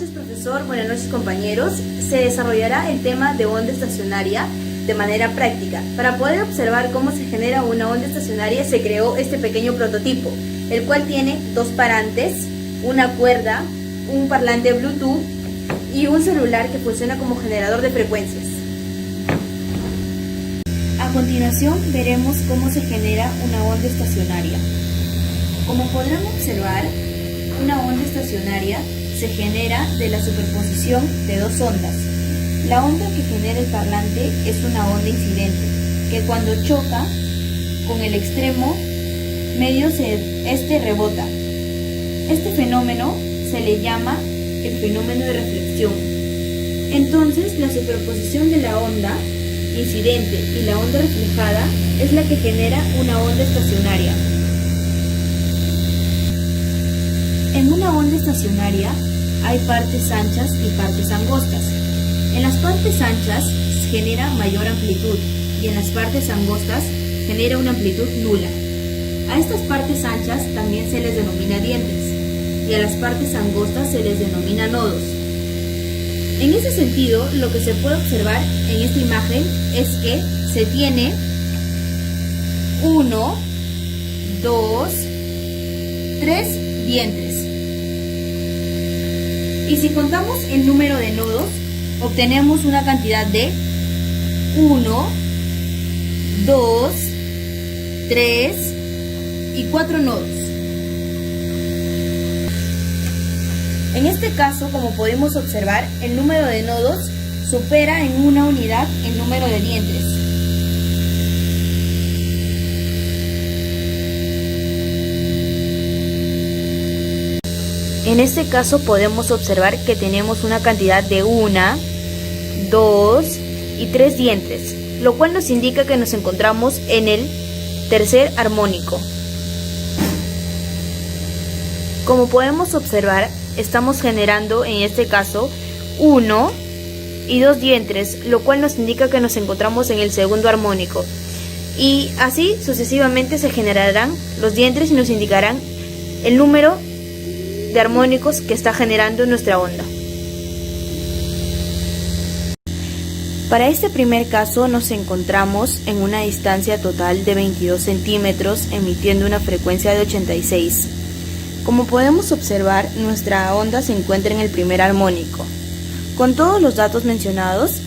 noches, profesor. Buenas noches, compañeros. Se desarrollará el tema de onda estacionaria de manera práctica. Para poder observar cómo se genera una onda estacionaria, se creó este pequeño prototipo, el cual tiene dos parantes, una cuerda, un parlante Bluetooth y un celular que funciona como generador de frecuencias. A continuación veremos cómo se genera una onda estacionaria. Como podrán observar, una onda estacionaria se genera de la superposición de dos ondas. La onda que genera el parlante es una onda incidente, que cuando choca con el extremo medio este rebota. Este fenómeno se le llama el fenómeno de reflexión. Entonces, la superposición de la onda incidente y la onda reflejada es la que genera una onda estacionaria. En una onda estacionaria hay partes anchas y partes angostas. En las partes anchas se genera mayor amplitud y en las partes angostas genera una amplitud nula. A estas partes anchas también se les denomina dientes y a las partes angostas se les denomina nodos. En ese sentido, lo que se puede observar en esta imagen es que se tiene 1, 2, 3 dientes. Y si contamos el número de nodos, obtenemos una cantidad de 1, 2, 3 y 4 nodos. En este caso, como podemos observar, el número de nodos supera en una unidad el número de dientes. En este caso podemos observar que tenemos una cantidad de 1, 2 y 3 dientes, lo cual nos indica que nos encontramos en el tercer armónico. Como podemos observar, estamos generando en este caso 1 y 2 dientes, lo cual nos indica que nos encontramos en el segundo armónico. Y así sucesivamente se generarán los dientes y nos indicarán el número de armónicos que está generando nuestra onda. Para este primer caso nos encontramos en una distancia total de 22 centímetros emitiendo una frecuencia de 86. Como podemos observar, nuestra onda se encuentra en el primer armónico. Con todos los datos mencionados,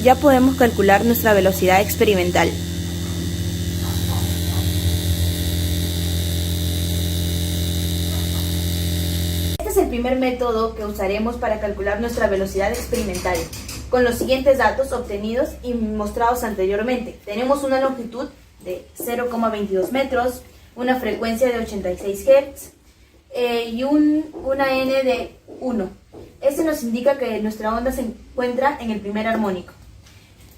ya podemos calcular nuestra velocidad experimental. Este es el primer método que usaremos para calcular nuestra velocidad experimental, con los siguientes datos obtenidos y mostrados anteriormente. Tenemos una longitud de 0,22 metros, una frecuencia de 86 Hz y una N de 1. Este nos indica que nuestra onda se encuentra en el primer armónico.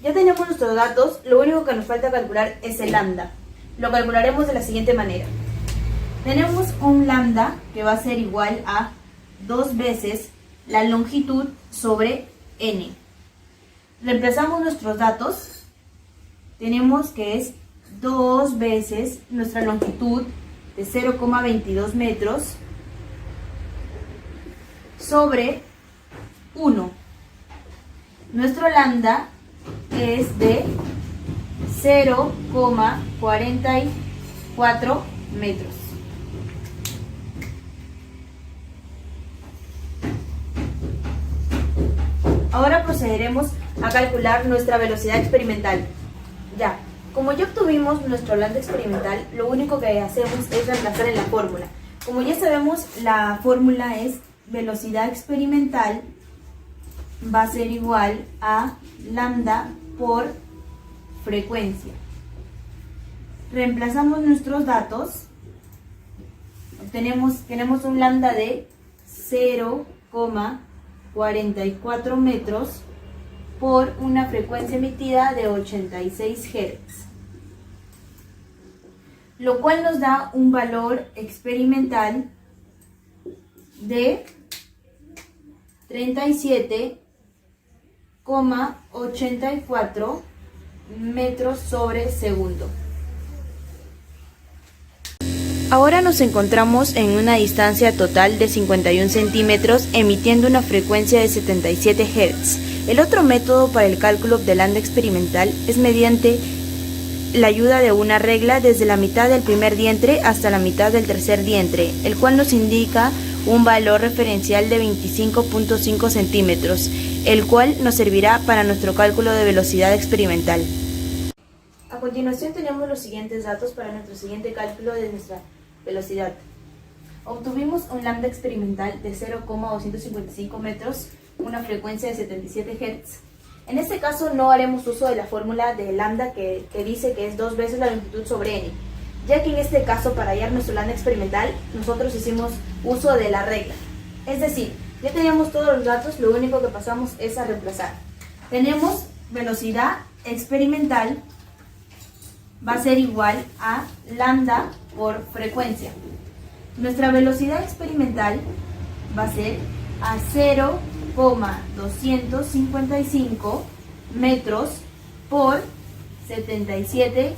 Ya tenemos nuestros datos, lo único que nos falta calcular es el lambda. Lo calcularemos de la siguiente manera. Tenemos un lambda que va a ser igual a 2 veces la longitud sobre n. Reemplazamos nuestros datos. Tenemos que es 2 veces nuestra longitud de 0,22 metros sobre 1. Nuestro lambda es de 0,44 metros. Ahora procederemos a calcular nuestra velocidad experimental. Ya, como ya obtuvimos nuestro lambda experimental, lo único que hacemos es reemplazar en la fórmula. Como ya sabemos, la fórmula es velocidad experimental va a ser igual a lambda por frecuencia. Reemplazamos nuestros datos. Tenemos un lambda de 0,44 metros por una frecuencia emitida de 86 Hz, lo cual nos da un valor experimental de 37,84 metros sobre segundo. Ahora nos encontramos en una distancia total de 51 centímetros emitiendo una frecuencia de 77 Hz. El otro método para el cálculo de lambda experimental es mediante la ayuda de una regla desde la mitad del primer dientre hasta la mitad del tercer dientre, el cual nos indica un valor referencial de 25.5 centímetros, el cual nos servirá para nuestro cálculo de velocidad experimental. A continuación tenemos los siguientes datos para nuestro siguiente cálculo de nuestra velocidad. Obtuvimos un lambda experimental de 0,255 metros, una frecuencia de 77 Hz. En este caso no haremos uso de la fórmula de lambda que dice que es 2 veces la longitud sobre n, ya que en este caso para hallar nuestro lambda experimental nosotros hicimos uso de la regla. Es decir, ya teníamos todos los datos, lo único que pasamos es a reemplazar. Tenemos velocidad experimental va a ser igual a lambda por frecuencia. Nuestra velocidad experimental va a ser a 0,255 metros por 77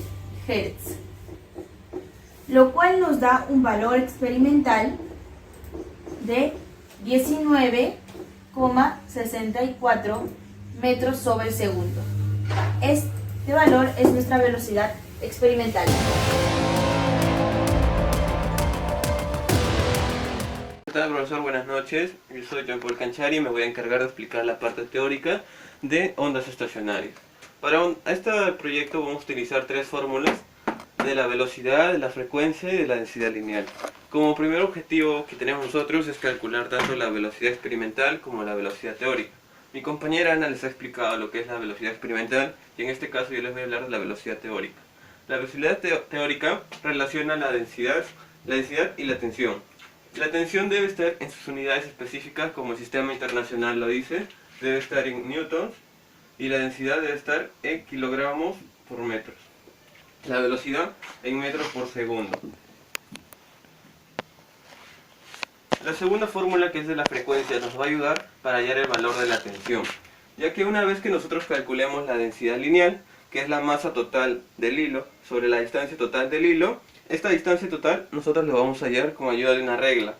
Hz, lo cual nos da un valor experimental de 19,64 metros sobre segundo. Este valor es nuestra velocidad experimental. ¿Qué tal, profesor? Buenas noches. Yo soy Jean-Paul Canchari y me voy a encargar de explicar la parte teórica de ondas estacionarias. Para este proyecto vamos a utilizar tres fórmulas de la velocidad, de la frecuencia y de la densidad lineal. Como primer objetivo que tenemos nosotros es calcular tanto la velocidad experimental como la velocidad teórica. Mi compañera Ana les ha explicado lo que es la velocidad experimental y en este caso yo les voy a hablar de la velocidad teórica. La velocidad teórica relaciona la densidad y la tensión. La tensión debe estar en sus unidades específicas, como el sistema internacional lo dice, debe estar en newtons, y la densidad debe estar en kilogramos por metros. La velocidad en metros por segundo. La segunda fórmula, que es de la frecuencia, nos va a ayudar para hallar el valor de la tensión, ya que una vez que nosotros calculemos la densidad lineal, que es la masa total del hilo sobre la distancia total del hilo, esta distancia total nosotros la vamos a hallar con ayuda de una regla.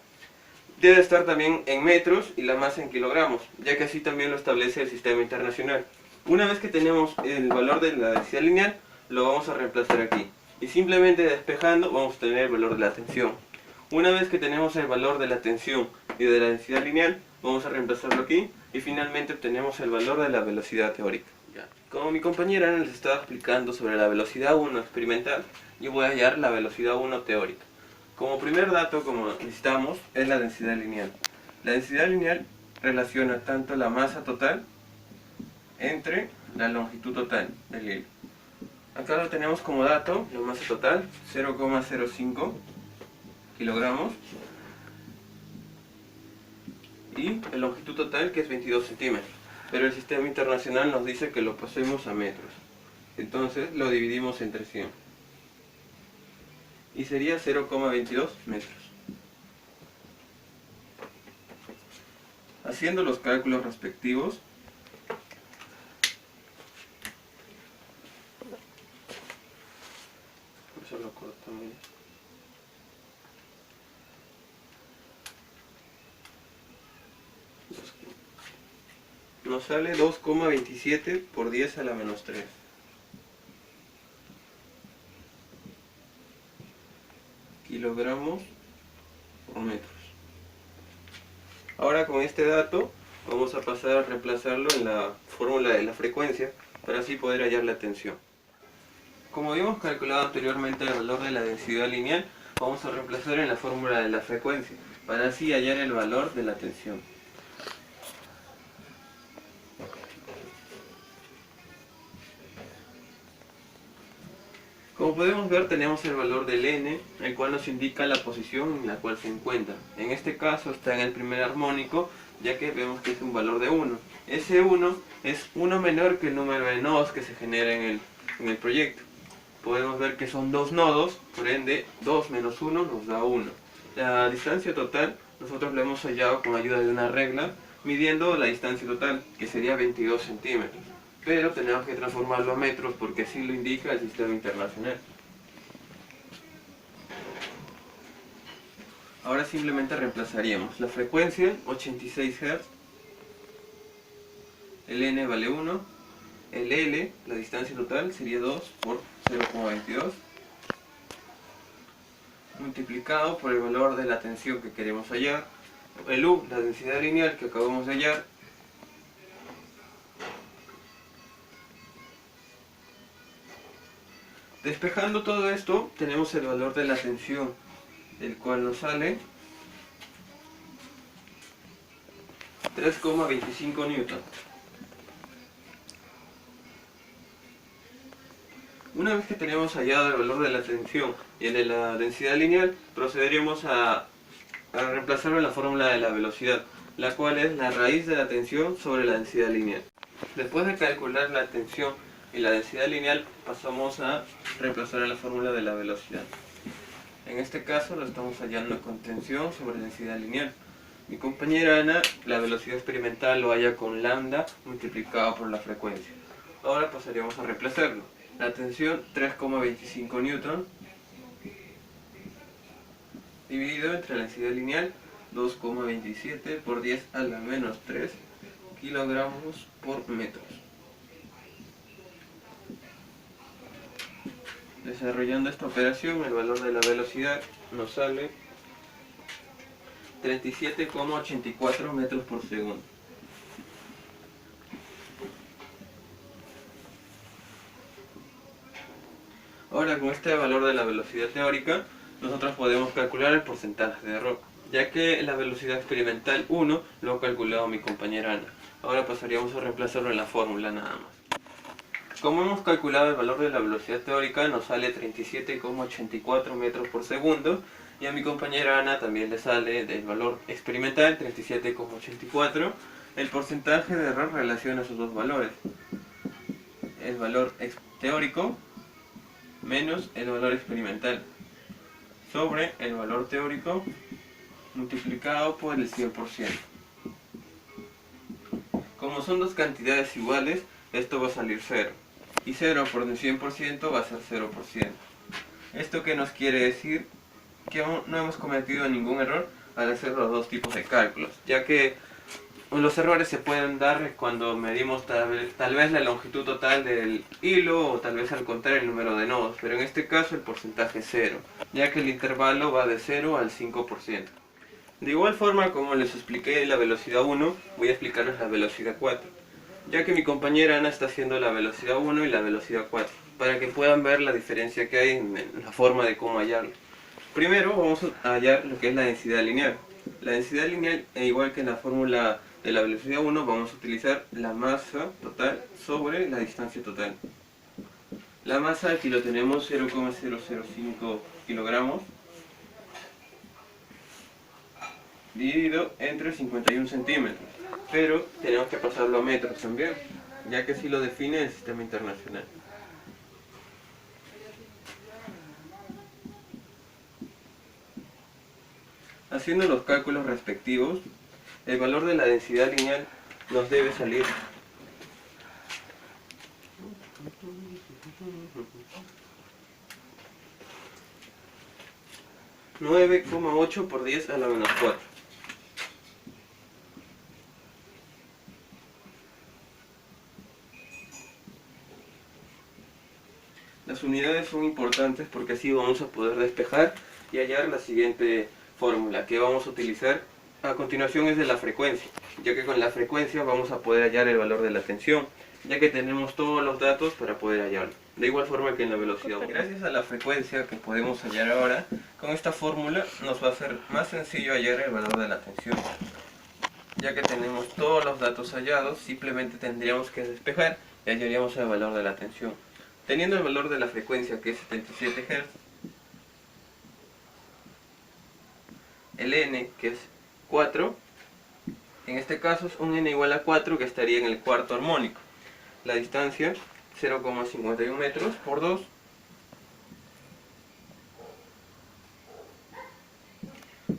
Debe estar también en metros y la masa en kilogramos, ya que así también lo establece el sistema internacional. Una vez que tenemos el valor de la densidad lineal, lo vamos a reemplazar aquí. Y simplemente despejando vamos a tener el valor de la tensión. Una vez que tenemos el valor de la tensión y de la densidad lineal, vamos a reemplazarlo aquí y finalmente obtenemos el valor de la velocidad teórica. Como mi compañera les estaba explicando sobre la velocidad 1 experimental, yo voy a hallar la velocidad 1 teórica. Como primer dato, como necesitamos, es la densidad lineal. La densidad lineal relaciona tanto la masa total entre la longitud total del hilo. Acá lo tenemos como dato, la masa total, 0,05 kilogramos, y la longitud total, que es 22 centímetros. Pero el sistema internacional nos dice que lo pasemos a metros. Entonces lo dividimos entre 100. Y sería 0,22 metros. Haciendo los cálculos respectivos, eso lo cortamos. Nos sale 2,27 por 10 a la menos 3. Kilogramos por metros. Ahora con este dato vamos a pasar a reemplazarlo en la fórmula de la frecuencia para así poder hallar la tensión. Como habíamos calculado anteriormente el valor de la densidad lineal, vamos a reemplazar en la fórmula de la frecuencia para así hallar el valor de la tensión. Como podemos ver, tenemos el valor del n, el cual nos indica la posición en la cual se encuentra. En este caso está en el primer armónico, ya que vemos que es un valor de 1. Ese 1 es 1 menor que el número de nodos que se genera en el proyecto. Podemos ver que son 2 nodos, por ende 2 menos 1 nos da 1. La distancia total nosotros la hemos hallado con ayuda de una regla, midiendo la distancia total, que sería 22 centímetros. Pero tenemos que transformarlo a metros porque así lo indica el sistema internacional. Ahora simplemente reemplazaríamos la frecuencia 86 Hz, el n vale 1, el L, la distancia total, sería 2 por 0,22, multiplicado por el valor de la tensión que queremos hallar, el U, la densidad lineal que acabamos de hallar, despejando todo esto, tenemos el valor de la tensión, el cual nos sale 3,25 newton. Una vez que tenemos hallado el valor de la tensión y el de la densidad lineal, procederemos a reemplazarlo en la fórmula de la velocidad, la cual es la raíz de la tensión sobre la densidad lineal. Después de calcular la tensión y la densidad lineal, pasamos a reemplazar en la fórmula de la velocidad. En este caso lo estamos hallando con tensión sobre densidad lineal. Mi compañera Ana, la velocidad experimental lo halla con lambda multiplicado por la frecuencia. Ahora pasaríamos a reemplazarlo. La tensión 3,25 newton dividido entre la densidad lineal 2,27 por 10 a la menos 3 kilogramos por metros. Desarrollando esta operación, el valor de la velocidad nos sale 37,84 metros por segundo. Ahora, con este valor de la velocidad teórica, nosotros podemos calcular el porcentaje de error, ya que la velocidad experimental 1 lo ha calculado mi compañera Ana. Ahora pasaríamos a reemplazarlo en la fórmula nada más. Como hemos calculado el valor de la velocidad teórica, nos sale 37,84 metros por segundo, y a mi compañera Ana también le sale del valor experimental 37,84. El porcentaje de error relaciona esos dos valores, el valor teórico menos el valor experimental sobre el valor teórico multiplicado por el 100%. Como son dos cantidades iguales, esto va a salir 0. Y 0 por el 100% va a ser 0%. ¿Esto qué nos quiere decir? Que no hemos cometido ningún error al hacer los dos tipos de cálculos, ya que los errores se pueden dar cuando medimos tal vez la longitud total del hilo, o tal vez al contar el número de nodos, pero en este caso el porcentaje es 0, ya que el intervalo va de 0 al 5%. De igual forma, como les expliqué la velocidad 1, voy a explicarles la velocidad 4, ya que mi compañera Ana está haciendo la velocidad 1 y la velocidad 4, para que puedan ver la diferencia que hay en la forma de cómo hallarlo. Primero vamos a hallar lo que es la densidad lineal. La densidad lineal, igual que en la fórmula de la velocidad 1, vamos a utilizar la masa total sobre la distancia total. La masa aquí lo tenemos 0,005 kilogramos dividido entre 51 centímetros, pero tenemos que pasarlo a metros también, ya que así lo define el sistema internacional. Haciendo los cálculos respectivos, el valor de la densidad lineal nos debe salir 9,8 por 10 a la menos 4. Las unidades son importantes porque así vamos a poder despejar y hallar la siguiente fórmula que vamos a utilizar a continuación. Es de la frecuencia, ya que con la frecuencia vamos a poder hallar el valor de la tensión, ya que tenemos todos los datos para poder hallarlo, de igual forma que en la velocidad. Gracias a la frecuencia que podemos hallar ahora, con esta fórmula nos va a ser más sencillo hallar el valor de la tensión, ya que tenemos todos los datos hallados. Simplemente tendríamos que despejar y hallaríamos el valor de la tensión. Teniendo el valor de la frecuencia, que es 77 Hz, el n, que es 4, en este caso es un n igual a 4, que estaría en el cuarto armónico. La distancia 0,51 metros por 2,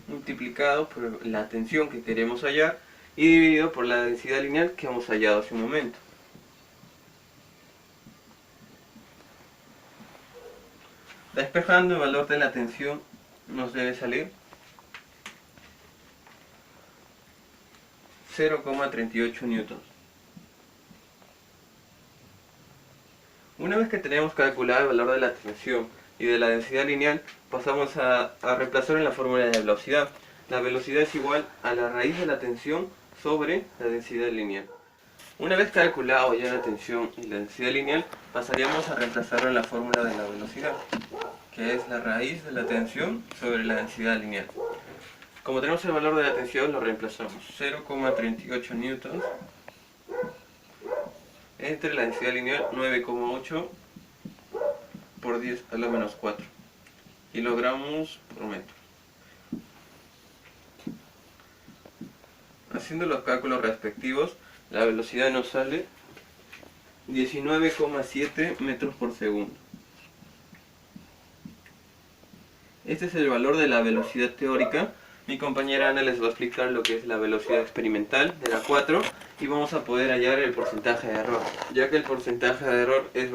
multiplicado por la tensión que queremos hallar y dividido por la densidad lineal que hemos hallado hace un momento. Despejando, el valor de la tensión nos debe salir 0,38 newtons. Una vez que tenemos calculado el valor de la tensión y de la densidad lineal, pasamos a reemplazar en la fórmula de velocidad. La velocidad es igual a la raíz de la tensión sobre la densidad lineal. Una vez calculado ya la tensión y la densidad lineal, pasaríamos a reemplazarlo en la fórmula de la velocidad, que es la raíz de la tensión sobre la densidad lineal. Como tenemos el valor de la tensión, lo reemplazamos. 0,38 newtons entre la densidad lineal 9,8 por 10 a la menos 4 kilogramos por metro. Haciendo los cálculos respectivos, la velocidad nos sale 19,7 metros por segundo. Este es el valor de la velocidad teórica. Mi compañera Ana les va a explicar lo que es la velocidad experimental de la 4 y vamos a poder hallar el porcentaje de error, ya que el porcentaje de error es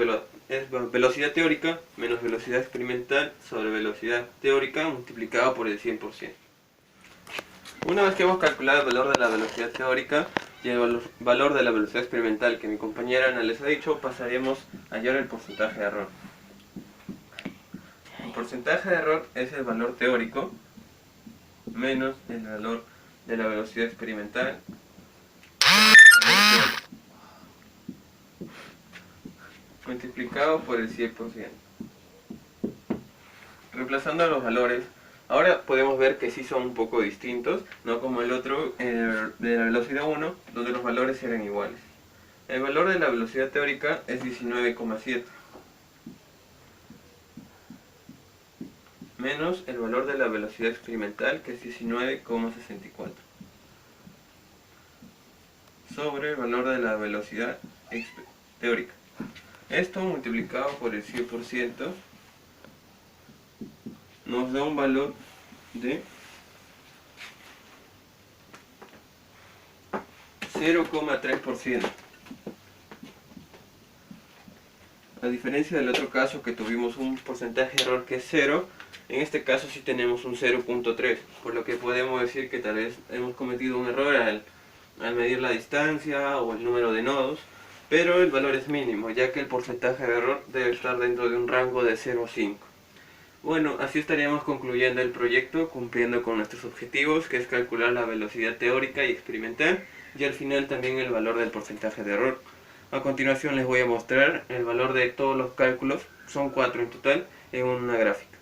velocidad teórica menos velocidad experimental sobre velocidad teórica multiplicado por el 100%. Una vez que hemos calculado el valor de la velocidad teórica y el valor de la velocidad experimental que mi compañera Ana les ha dicho, pasaremos a hallar el porcentaje de error. El porcentaje de error es el valor teórico menos el valor de la velocidad experimental multiplicado por el 100%. Reemplazando los valores, ahora podemos ver que sí son un poco distintos, no como el otro de la velocidad 1, donde los valores eran iguales. El valor de la velocidad teórica es 19,7 menos el valor de la velocidad experimental, que es 19,64 sobre el valor de la velocidad teórica. Esto multiplicado por el 100% nos da un valor de 0,3%. A diferencia del otro caso que tuvimos un porcentaje de error que es 0, en este caso sí tenemos un 0,3, por lo que podemos decir que tal vez hemos cometido un error al medir la distancia o el número de nodos, pero el valor es mínimo, ya que el porcentaje de error debe estar dentro de un rango de 0 a 5. Bueno, así estaríamos concluyendo el proyecto, cumpliendo con nuestros objetivos, que es calcular la velocidad teórica y experimental, y al final también el valor del porcentaje de error. A continuación les voy a mostrar el valor de todos los cálculos, son 4 en total, en una gráfica.